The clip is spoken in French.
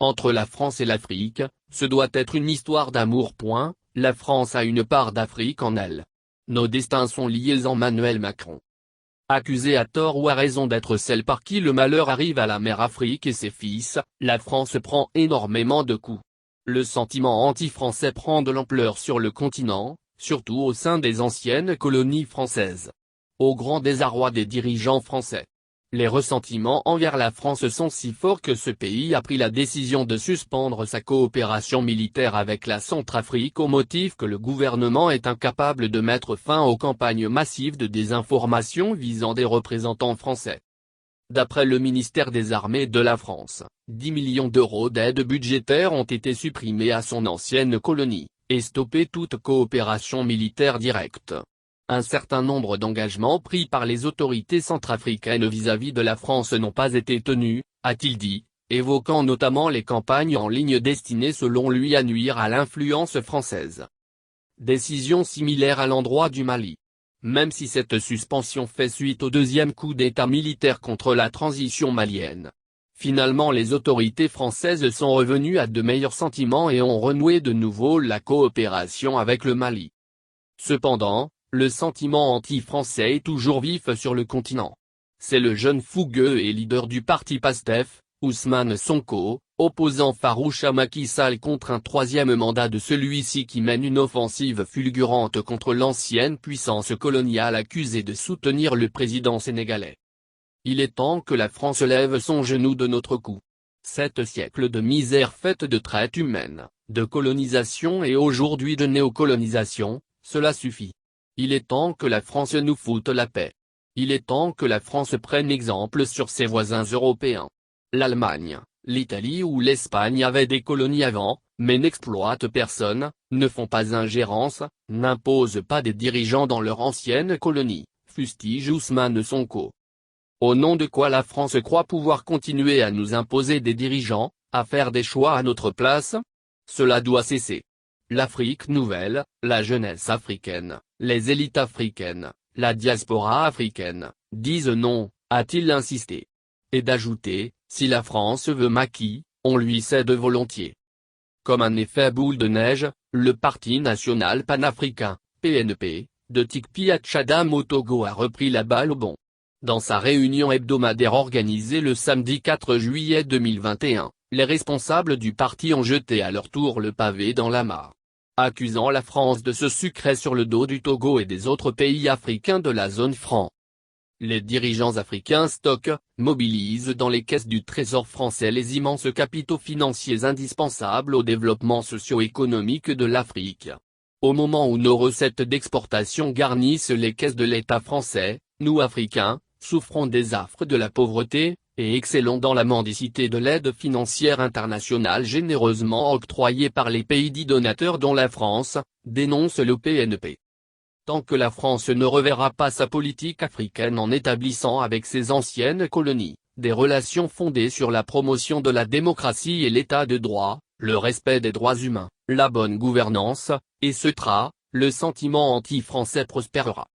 Entre la France et l'Afrique, ce doit être une histoire d'amour. La France a une part d'Afrique en elle. Nos destins sont liés. Emmanuel Macron. Accusée à tort ou à raison d'être celle par qui le malheur arrive à la mère Afrique et ses fils, la France prend énormément de coups. Le sentiment anti-français prend de l'ampleur sur le continent, surtout au sein des anciennes colonies françaises. Au grand désarroi des dirigeants français. Les ressentiments envers la France sont si forts que ce pays a pris la décision de suspendre sa coopération militaire avec la Centrafrique au motif que le gouvernement est incapable de mettre fin aux campagnes massives de désinformation visant des représentants français. D'après le ministère des Armées de la France, 10 millions d'euros d'aide budgétaire ont été supprimés à son ancienne colonie, et stoppé toute coopération militaire directe. Un certain nombre d'engagements pris par les autorités centrafricaines vis-à-vis de la France n'ont pas été tenus, a-t-il dit, évoquant notamment les campagnes en ligne destinées selon lui à nuire à l'influence française. Décision similaire à l'endroit du Mali. Même si cette suspension fait suite au deuxième coup d'État militaire contre la transition malienne. Finalement les autorités françaises sont revenues à de meilleurs sentiments et ont renoué de nouveau la coopération avec le Mali. Cependant, le sentiment anti-français est toujours vif sur le continent. C'est le jeune fougueux et leader du parti PASTEF, Ousmane Sonko, opposant farouche à Macky Sall contre un troisième mandat de celui-ci qui mène une offensive fulgurante contre l'ancienne puissance coloniale accusée de soutenir le président sénégalais. Il est temps que la France lève son genou de notre cou. 7 siècles de misère faite de traite humaine, de colonisation et aujourd'hui de néocolonisation, cela suffit. Il est temps que la France nous foute la paix. Il est temps que la France prenne exemple sur ses voisins européens. L'Allemagne, l'Italie ou l'Espagne avaient des colonies avant, mais n'exploitent personne, ne font pas ingérence, n'imposent pas des dirigeants dans leur ancienne colonie, fustige Ousmane Sonko. Au nom de quoi la France croit pouvoir continuer à nous imposer des dirigeants, à faire des choix à notre place? Cela doit cesser. L'Afrique nouvelle, la jeunesse africaine, les élites africaines, la diaspora africaine, disent non, a-t-il insisté. Et d'ajouter, si la France veut Macky, on lui cède volontiers. Comme un effet boule de neige, le Parti national panafricain, PNP, de Tikpi Tchadam au Togo a repris la balle au bond. Dans sa réunion hebdomadaire organisée le samedi 4 juillet 2021, les responsables du parti ont jeté à leur tour le pavé dans la mare. Accusant la France de se sucrer sur le dos du Togo et des autres pays africains de la zone franc. Les dirigeants africains mobilisent dans les caisses du Trésor français les immenses capitaux financiers indispensables au développement socio-économique de l'Afrique. Au moment où nos recettes d'exportation garnissent les caisses de l'État français, nous Africains, souffrons des affres de la pauvreté, et excellons dans la mendicité de l'aide financière internationale généreusement octroyée par les pays dits donateurs dont la France, dénonce le PNP. Tant que la France ne reverra pas sa politique africaine en établissant avec ses anciennes colonies, des relations fondées sur la promotion de la démocratie et l'état de droit, le respect des droits humains, la bonne gouvernance, le sentiment anti-français prospérera.